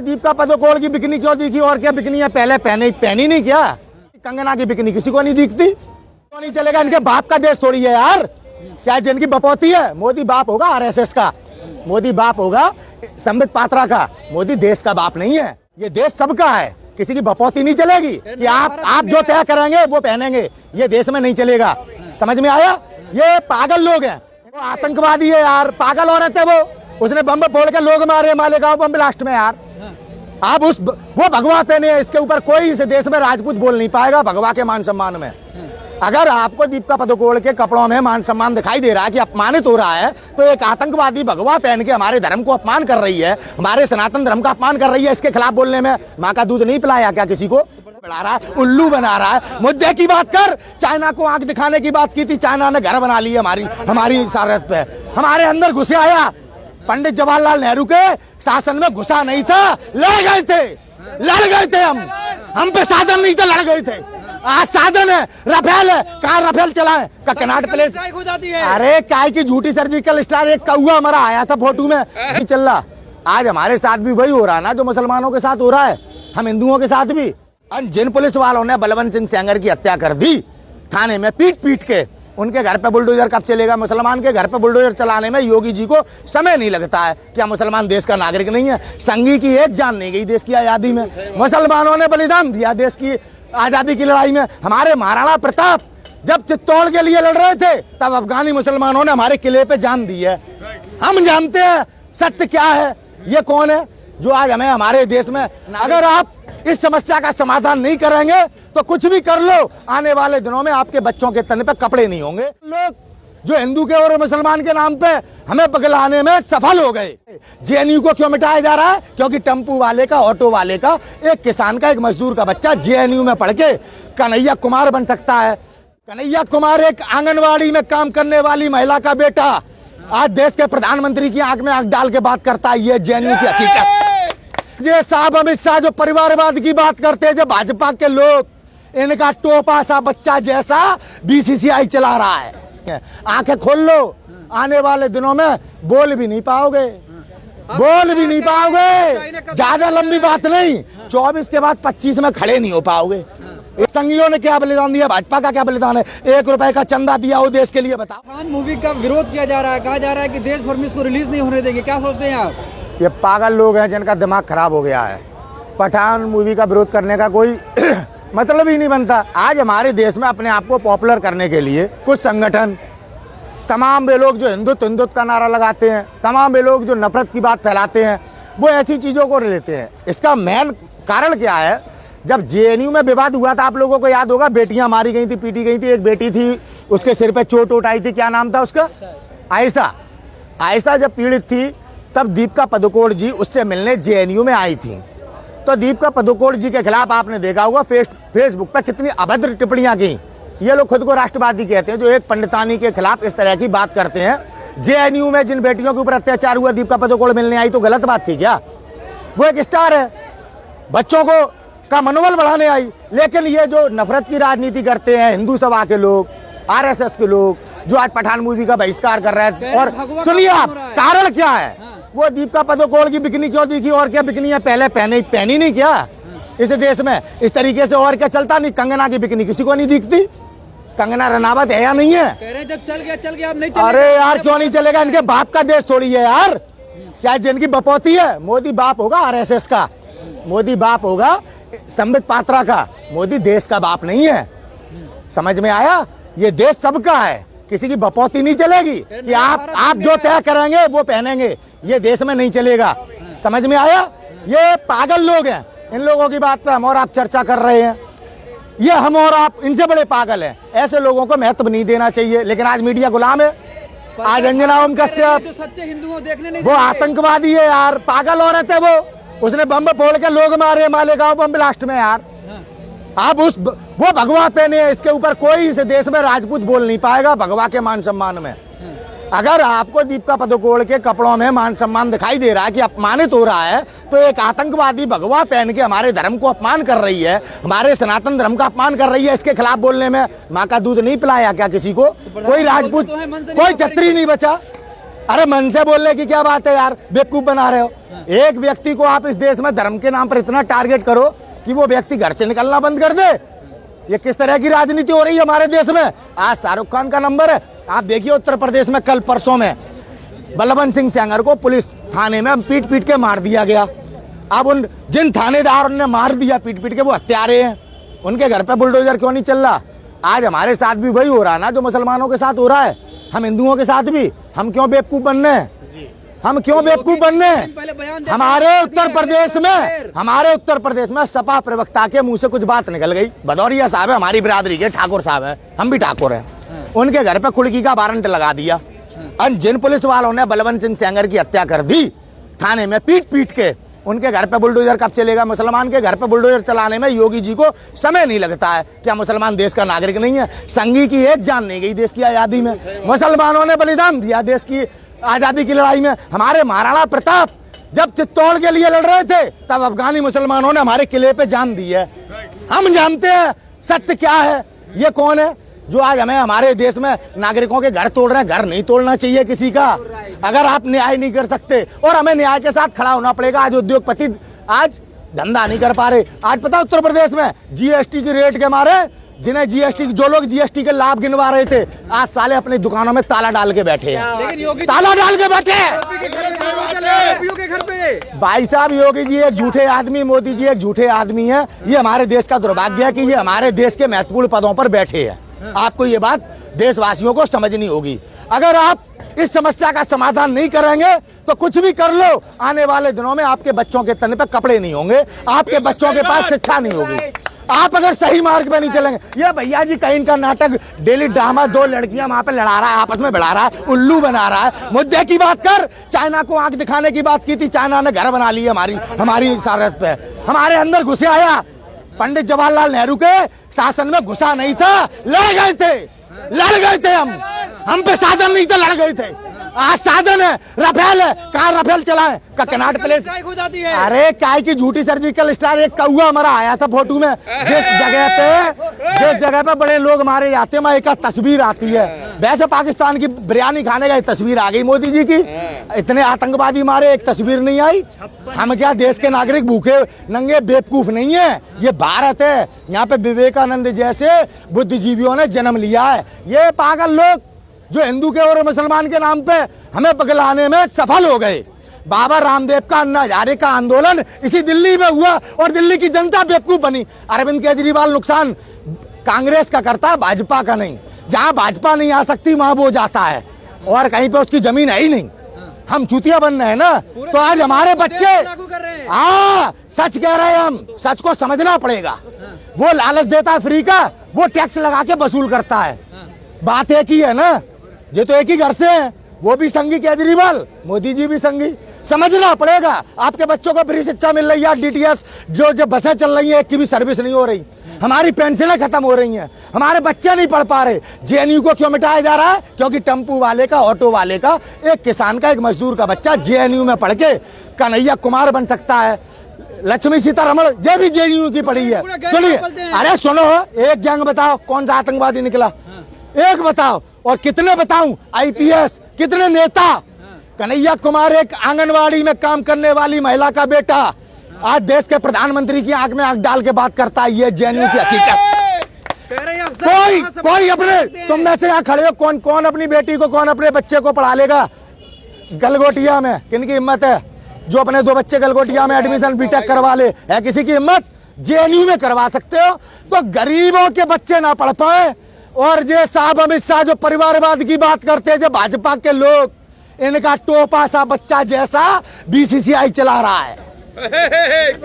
दीपिका पादुकोण की बिकनी क्यों दिखी और क्या बिकनी है? पहले पहनी नहीं क्या? कंगना की बिकनी किसी को नहीं दिखती? क्यों नहीं चलेगा? इनके बाप का देश थोड़ी है यार, क्या जिनकी बपौती है? मोदी बाप होगा आरएसएस का, मोदी बाप होगा संबित पात्रा का, मोदी देश का बाप नहीं है। ये देश सबका है, किसी की बपौती नहीं चलेगी कि आप जो तय करेंगे वो पहनेंगे, ये देश में नहीं चलेगा। समझ में आया? ये पागल लोग हैं, वो आतंकवादी है यार, पागल औरत है वो, उसने बम फोड़ के लोग मारे मालेगांव बम ब्लास्ट में यार। आप वो भगवा पहने हैं, इसके ऊपर कोई इस देश में राजपूत बोल नहीं पाएगा भगवा के मान सम्मान में। अगर आपको दीपिका पादुकोण के कपड़ों में मान सम्मान दिखाई दे रहा है कि अपमानित हो रहा है, तो एक आतंकवादी भगवा पहन के हमारे धर्म को अपमान कर रही है, हमारे सनातन धर्म का अपमान कर रही है, इसके खिलाफ बोलने में माँ का दूध नहीं पिलाया क्या किसी को? बढ़ा रहा है, उल्लू बना रहा है। मुद्दे की बात कर। चाइना को आंख दिखाने की बात की थी, चाइना ने घर बना ली हमारी सरहद पे, हमारे अंदर घुसे आया। पंडित जवाहरलाल नेहरू के शासन में घुसा नहीं था, लड़ गए थे हम पे साधन नहीं था, लड़ गए थे। आज साधन है, रफेल है, कार रफेल चलाए का कनाट प्लेट हो जाती है। अरे काय की झूठी सर्जिकल स्ट्राइक, एक कौआ हमारा आया था फोटो में नहीं चल रहा। आज हमारे साथ भी वही हो रहा है ना जो मुसलमानों के साथ हो रहा है, हम हिंदुओं के साथ भी। जिन पुलिस वालों ने बलवंत सिंह सेंगर की हत्या कर दी थाने में पीट के, उनके घर पे बुलडोजर कब चलेगा? मुसलमान के घर पे बुलडोजर चलाने में योगी जी को समय नहीं लगता है। क्या मुसलमान देश का नागरिक नहीं है? संघी की एक जान नहीं गई देश की आजादी में, मुसलमानों ने बलिदान दिया देश की आजादी की लड़ाई में। हमारे महाराणा प्रताप जब चित्तौड़ के लिए लड़ रहे थे, तब अफगानी मुसलमानों ने हमारे किले पे जान दी है। हम जानते हैं सत्य क्या है। ये कौन है जो आज हमें हमारे देश में, अगर आप इस समस्या का समाधान नहीं करेंगे तो कुछ भी कर लो, आने वाले दिनों में आपके बच्चों के तन पे कपड़े नहीं होंगे। लोग जो हिंदू के और मुसलमान के नाम पे हमें बगलाने में सफल हो गए। जेएनयू को क्यों मिटाया जा रहा है? क्योंकि टेम्पू वाले का, ऑटो वाले का, एक किसान का, एक मजदूर का बच्चा जेएनयू में पढ़ के कन्हैया कुमार बन सकता है। कन्हैया कुमार एक आंगनवाड़ी में काम करने वाली महिला का बेटा आज देश के प्रधानमंत्री की आंख में आंख डाल के बात करता है। ये जेएनयू की हकीकत। ये साहब अमित शाह जो परिवारवाद की बात करते हैं, जो भाजपा के लोग, इनका टोपा सा बच्चा जैसा बीसीसीआई चला रहा है। आंखें खोल लो, आने वाले दिनों में बोल भी नहीं पाओगे, ज्यादा लंबी बात नहीं, 24 के बाद 25 में खड़े नहीं हो पाओगे। संघियों ने क्या बलिदान दिया, भाजपा का क्या बलिदान है? 1 रुपए का चंदा दिया हो देश के लिए, बताओ। पठान मूवी का विरोध किया जा रहा है, कहा जा रहा है कि देश भर में इसको रिलीज नहीं होने देंगे, क्या सोचते हैं आप? ये पागल लोग हैं जिनका दिमाग खराब हो गया है। पठान मूवी का विरोध करने का कोई मतलब ही नहीं बनता। आज हमारे देश में अपने आप को पॉपुलर करने के लिए कुछ संगठन, तमाम वे लोग जो हिंदुत्व का नारा लगाते हैं, तमाम वे लोग जो नफरत की बात फैलाते हैं, वो ऐसी चीज़ों को लेते हैं। इसका मेन कारण क्या है? जब जेएनयू में विवाद हुआ था, आप लोगों को याद होगा, बेटियां मारी गई थी, पीटी गई थी। एक बेटी थी, उसके सिर पे चोट आई थी, क्या नाम था उसका? आयशा जब पीड़ित थी, तब दीपिका पादुकोण जी उससे मिलने जेएनयू में आई थी। तो दीपिका पादुकोण जी के खिलाफ आपने देखा होगा फेसबुक पर कितनी अभद्र टिप्पणियां की। ये लोग खुद को राष्ट्रवादी कहते हैं, जो एक पंडितानी के खिलाफ इस तरह की बात करते हैं। जेएनयू में जिन बेटियों के ऊपर अत्याचार हुआ, दीपिका पादुकोण मिलने आई, तो गलत बात थी क्या? वो एक स्टार है, बच्चों को का मनोबल बढ़ाने आई। लेकिन ये जो नफरत की राजनीति करते हैं, हिंदू सभा के लोग, आरएसएस के लोग, जो आज पठान मूवी का बहिष्कार कर रहे हैं, और सुनिए आप कारण क्या है? वो दीपिका पादुकोण की बिकनी क्यों दिखी और क्या बिकनी है? पहले पहनी नहीं क्या इस देश में? इस तरीके से और क्या चलता नहीं? कंगना की बिकनी किसी को नहीं दिखती? कंगना रनावत है या नहीं है? कह रहे जब चल गया अब नहीं चलेगा। अरे यार क्यों नहीं चलेगा? इनके बाप का देश थोड़ी है यार, क्या जिनकी बपौती है? मोदी बाप होगा आरएसएस का, मोदी बाप होगा संबित पात्रा का, मोदी देश का बाप नहीं है। समझ में आया? ये देश सबका है, किसी की बपौती नहीं चलेगी कि आप जो तय करेंगे वो पहनेंगे, ये देश में नहीं चलेगा। समझ में आया? ये पागल लोग हैं, इन लोगों की बात पे हम और आप चर्चा कर रहे हैं। ये हम और आप इनसे बड़े पागल हैं। ऐसे लोगों को महत्व नहीं देना चाहिए, लेकिन आज मीडिया गुलाम है। आज अंजना ओम कश्यप, सच्चे हिंदुओं देखने नहीं, वो आतंकवादी है यार, पागल औरत है वो, उसने बम फोड़ के लोग मारे मालेगांव बम ब्लास्ट में यार। आप वो भगवा पहने हैं, इसके ऊपर कोई इस देश में राजपूत बोल नहीं पाएगा भगवा के मान सम्मान में। अगर आपको दीपिका पादुकोण के कपड़ों में मान सम्मान दिखाई दे रहा है कि अपमानित हो रहा है, तो एक आतंकवादी भगवा पहन के हमारे धर्म को अपमान कर रही है, हमारे सनातन धर्म का अपमान कर रही है, इसके खिलाफ बोलने में माँ का दूध नहीं पिलाया क्या किसी को? कोई राजपूत, कोई छत्री नहीं बचा। अरे मन से बोलने की क्या बात है यार, बेवकूफ बना रहे हो। एक व्यक्ति को आप इस देश में धर्म के नाम पर इतना टारगेट करो कि वो व्यक्ति घर से निकलना बंद कर दे। ये किस तरह की राजनीति हो रही है हमारे देश में। आज शाहरुख खान का नंबर है, आप देखिए उत्तर प्रदेश में कल परसों में बलवंत सिंह सेंगर को पुलिस थाने में पीट पीट के मार दिया गया। अब उन जिन थानेदार ने मार दिया पीट पीट के, वो हत्यारे हैं, उनके घर पे बुलडोजर क्यों नहीं चल रहा। आज हमारे साथ भी वही हो रहा है ना जो मुसलमानों के साथ हो रहा है, हम हिंदुओं के साथ भी। हम क्यों बेवकूफ बनने हैं, हम क्यों बेवकूफ बनने हैं। हमारे उत्तर प्रदेश में सपा प्रवक्ता के मुंह से कुछ बात निकल गई। भदौरिया साहब है, हमारी बिरादरी के ठाकुर साहब है, हम भी ठाकुर हैं, उनके घर पे कुड़की का वारंट लगा दिया। और जिन पुलिस वालों ने बलवंत सिंह सेंगर की हत्या कर दी थाने में पीट पीट के, उनके घर पे बुलडोजर कब चलेगा। मुसलमान के घर पे बुलडोजर चलाने में योगी जी को समय नहीं लगता है। क्या मुसलमान देश का नागरिक नहीं है। संघी की एक जान नहीं गई देश की आज़ादी में, मुसलमानों ने बलिदान दिया देश की आज़ादी की लड़ाई में। हमारे महाराणा प्रताप जब चित्तौड़ के लिए लड़ रहे थे तब अफगानी मुसलमानों ने हमारे किले पे जान दी है। हम जानते हैं सत्य क्या है। ये कौन है जो आज हमें हमारे देश में नागरिकों के घर तोड़ रहे हैं। घर नहीं तोड़ना चाहिए किसी का। अगर आप न्याय नहीं कर सकते और हमें न्याय के साथ खड़ा होना पड़ेगा। आज उद्योगपति आज धंधा नहीं कर पा रहे। आज पता उत्तर प्रदेश में जीएसटी की रेट के मारे जिन्हें जीएसटी, जो लोग जीएसटी के लाभ गिनवा रहे थे, आज साले अपनी दुकानों में ताला डाल के बैठे हैं, ताला डाल के बैठे हैं। भाई साहब योगी जी एक झूठे आदमी, मोदी जी एक झूठे आदमी है। ये हमारे देश का दुर्भाग्य है कि ये हमारे देश के महत्वपूर्ण पदों पर बैठे हैं। आपको ये बात देशवासियों को समझनी होगी। अगर आप इस समस्या का समाधान नहीं करेंगे तो कुछ भी कर लो, आने वाले दिनों में आपके बच्चों के तन पे कपड़े नहीं होंगे, आपके बच्चों के पास शिक्षा नहीं होगी। आप अगर सही मार्ग पे नहीं चलेंगे। ये भैया जी कहीं का नाटक, डेली ड्रामा, दो लड़कियां वहां पे लड़ा रहा है, आपस में भिड़ा रहा है, उल्लू बना रहा है। मुद्दे की बात कर। चाइना को आंख दिखाने की बात की थी, चाइना ने घर बना ली हमारी सरहद पे, हमारे अंदर घुसे आया। पंडित जवाहरलाल नेहरू के शासन में घुसा नहीं था, लड़ गए थे हम पे साधन नहीं था, लड़ गए थे। आज साधन है, रफेल है, कहाँ रफेल चलाए का कनाट प्लेस हो जाती है। अरे काय की झूठी सर्जिकल स्ट्राइक, एक कौआ हमारा आया था फोटो में। जिस जगह पे बड़े लोग मारे जाते हैं, एक तस्वीर आती है। वैसे पाकिस्तान की बिरयानी खाने का तस्वीर आ गई मोदी जी की। इतने आतंकवादी मारे, एक तस्वीर नहीं आई। हम क्या देश के नागरिक भूखे नंगे बेवकूफ नहीं है। ये भारत है, यहाँ पे विवेकानंद जैसे बुद्धिजीवियों ने जन्म लिया है। ये पागल लोग जो हिंदू के और मुसलमान के नाम पे हमें पगलाने में सफल हो गए। बाबा रामदेव का अन्ना हजारे का आंदोलन इसी दिल्ली में हुआ और दिल्ली की जनता बेवकूफ बनी। अरविंद केजरीवाल नुकसान कांग्रेस का करता, भाजपा का नहीं। जहां भाजपा नहीं आ सकती वहां वो जाता है और कहीं पे उसकी जमीन है ही नहीं। हम चूतिया बन रहे हैं ना, तो आज हमारे बच्चे, हाँ सच कह रहे हैं हम, सच को समझना पड़ेगा। वो लालच देता है फ्री का, वो टैक्स लगा के वसूल करता है। बात एक ही है ना, ये तो एक ही घर से है। वो भी संघी केजरीवाल, मोदी जी भी संघी। समझना पड़ेगा। आपके बच्चों को फ्री शिक्षा मिल रही है, डीटीएस जो बसें चल रही हैं एक की भी सर्विस नहीं हो रही। हमारी पेंशनें खत्म हो रही हैं, हमारे बच्चे नहीं पढ़ पा रहे। जेएनयू को क्यों मिटाया जा रहा है? क्योंकि टेम्पू वाले का, ऑटो वाले का, एक किसान का, एक मजदूर का बच्चा जेएनयू में पढ़ के कन्हैया कुमार बन सकता है। लक्ष्मी सीतारमण ये भी जेएनयू की पढ़ी है। सुनिए, अरे सुनो, एक गैंग बताओ कौन सा आतंकवादी निकला, एक बताओ। और कितने बताऊं आईपीएस, कितने नेता। कन्हैया कुमार एक आंगनवाड़ी में काम करने वाली महिला का बेटा आज देश के प्रधानमंत्री की आंख में आंख डाल के बात करता है। ये जेएनयू की हकीकत। कोई अपने, तुम में से यहाँ खड़े हो, कौन अपनी बेटी को, कौन अपने बच्चे को पढ़ा लेगा गलगोटिया में? किनकी हिम्मत है जो अपने 2 बच्चे गलगोटिया में एडमिशन बीटेक करवा ले? है किसी की हिम्मत? जेएनयू में करवा सकते हो तो गरीबों के बच्चे ना पढ़ पाए। और ये साहब अमित शाह जो परिवारवाद की बात करते हैं, जो भाजपा के लोग, इनका टोपा सा बच्चा जैसा बीसीसीआई चला रहा है।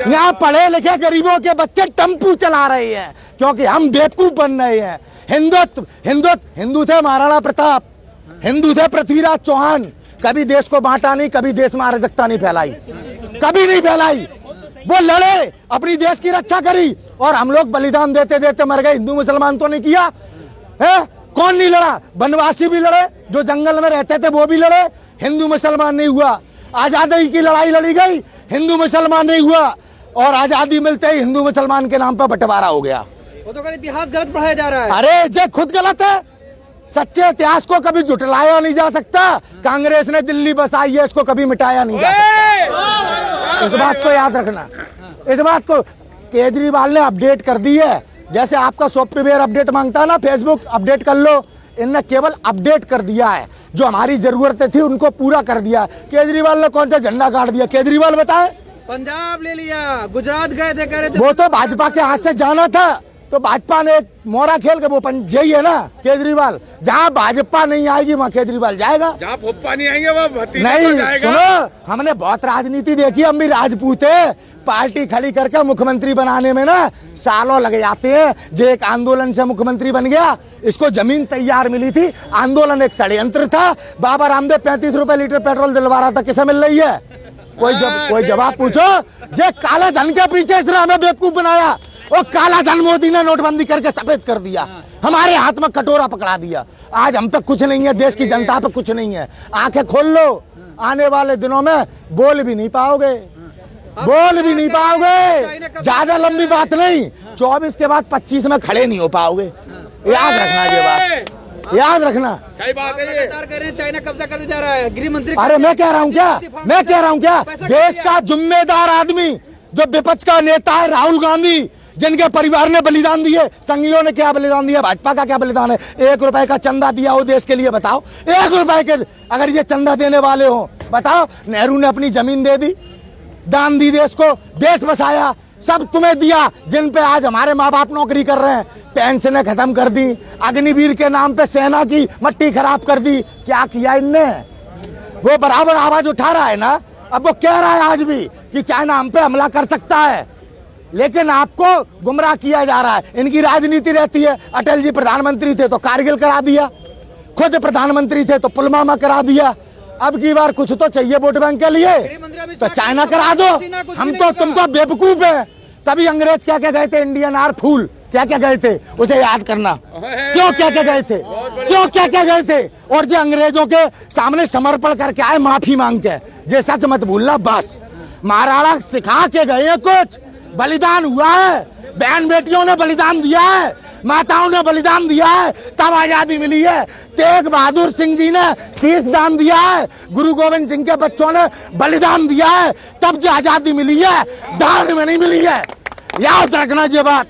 यहाँ पढ़े लिखे गरीबों के बच्चे टेम्पू चला रहे हैं क्योंकि हम बेवकूफ बन रहे हैं। हिंदू थे महाराणा प्रताप, हिंदू थे पृथ्वीराज चौहान। कभी देश को बांटा नहीं, कभी देश में अराजकता नहीं फैलाई, कभी नहीं फैलाई। वो लड़े, अपनी देश की रक्षा करी और हम लोग बलिदान देते देते मर गए। हिंदू मुसलमान तो नहीं किया है? कौन नहीं लड़ा? बनवासी भी लड़े, जो जंगल में रहते थे वो भी लड़े। हिंदू मुसलमान नहीं हुआ। आजादी की लड़ाई लड़ी गई, हिंदू मुसलमान नहीं हुआ। और आजादी मिलते ही हिंदू मुसलमान के नाम पर बंटवारा हो गया। वो तो इतिहास गलत पढ़ाया जा रहा है। अरे ये खुद गलत है, सच्चे इतिहास को कभी जुटलाया नहीं जा सकता। कांग्रेस ने दिल्ली बसाई है, इसको कभी मिटाया नहीं जा सकता। इस बात को याद रखना। इस बात को केजरीवाल ने अपडेट कर दी है। जैसे आपका सॉफ्टवेयर अपडेट मांगता है ना, फेसबुक अपडेट कर लो, इनने केवल अपडेट कर दिया है। जो हमारी जरूरतें थी उनको पूरा कर दिया। केजरीवाल ने कौन सा झंडा गाड़ दिया? केजरीवाल बताए। पंजाब ले लिया, गुजरात गए थे, कह रहे थे वो तो भाजपा के हाथ से जाना था, तो भाजपा ने एक मोहरा खेल के वो यही है ना केजरीवाल। जहाँ भाजपा नहीं आएगी वहाँ केजरीवाल जाएगा। जहाँ फुप्पा नहीं आएंगे वहाँ भतीजा नहीं, तो जाएगा। सुनो, हमने बहुत राजनीति देखी, हम भी राजपूत है। पार्टी खड़ी करके मुख्यमंत्री बनाने में ना सालों लग जाते हैं। जो एक आंदोलन से मुख्यमंत्री बन गया, इसको जमीन तैयार मिली थी। आंदोलन एक षड्यंत्र था। बाबा रामदेव 35 रुपए लीटर पेट्रोल दिलवा रहा था, किसे मिल रही है? कोई जवाब पूछो। जे काले धन के पीछे इसने हमें बेवकूफ बनाया। वो काला धन मोदी ने नोटबंदी करके सफेद कर दिया, हमारे हाथ में कटोरा पकड़ा दिया। आज हम पे कुछ नहीं है, देश की जनता पे कुछ नहीं है। आंखें खोल लो, आने वाले दिनों में बोल भी नहीं पाओगे, बोल भी नहीं पाओगे। ज्यादा लंबी बात नहीं, 24 के बाद 25 में खड़े नहीं हो पाओगे। याद रखना ये बात, याद रखना। सही बात है ये। लगातार कह रहे हैं चाइना कब्जा करते जा रहा है। गृह मंत्री अरे मैं कह रहा हूँ क्या, देश का जिम्मेदार आदमी जो विपक्ष का नेता है राहुल गांधी, जिनके परिवार ने बलिदान दिए, संघियों ने क्या बलिदान दिया, भाजपा का क्या बलिदान है? 1 रुपए का चंदा दिया हो देश के लिए, बताओ। 1 रुपए के अगर ये चंदा देने वाले हो, बताओ। नेहरू ने अपनी जमीन दे दी, दान दी देश को, देश बसाया, सब तुम्हें दिया। जिन पे आज हमारे माँ बाप नौकरी कर रहे हैं, पेंशनें खत्म कर दी, अग्निवीर के नाम पे सेना की मट्टी खराब कर दी। क्या किया इनने? वो बराबर आवाज उठा रहा है ना। अब वो कह रहा है आज भी कि चाइना हम पे हमला कर सकता है, लेकिन आपको गुमराह किया जा रहा है। इनकी राजनीति रहती है। अटल जी प्रधानमंत्री थे तो कारगिल करा दिया, खुद प्रधानमंत्री थे तो पुलवामा करा दिया। अब की बार कुछ तो चाहिए वोट बैंक के लिए, तो चाइना करा दो। हम तो, तुम तो बेवकूफ है। तभी अंग्रेज क्या क्या गए थे, इंडियन आर फूल क्या क्या गए थे, उसे याद करना। क्यों क्या क्या गए थे, क्यों क्या क्या गए थे? और जो अंग्रेजों के सामने समर्पण करके आए माफी मांग के, जे सच मत भूलना। बस महाराणा सिखा के गए हैं, कुछ बलिदान हुआ है, बहन बेटियों ने बलिदान दिया है, माताओं ने बलिदान दिया है, तब आजादी मिली है। तेग बहादुर सिंह जी ने शीश दान दिया है, गुरु गोविंद सिंह के बच्चों ने बलिदान दिया है, तब जो आजादी मिली है, दान में नहीं मिली है। याद रखना ये बात।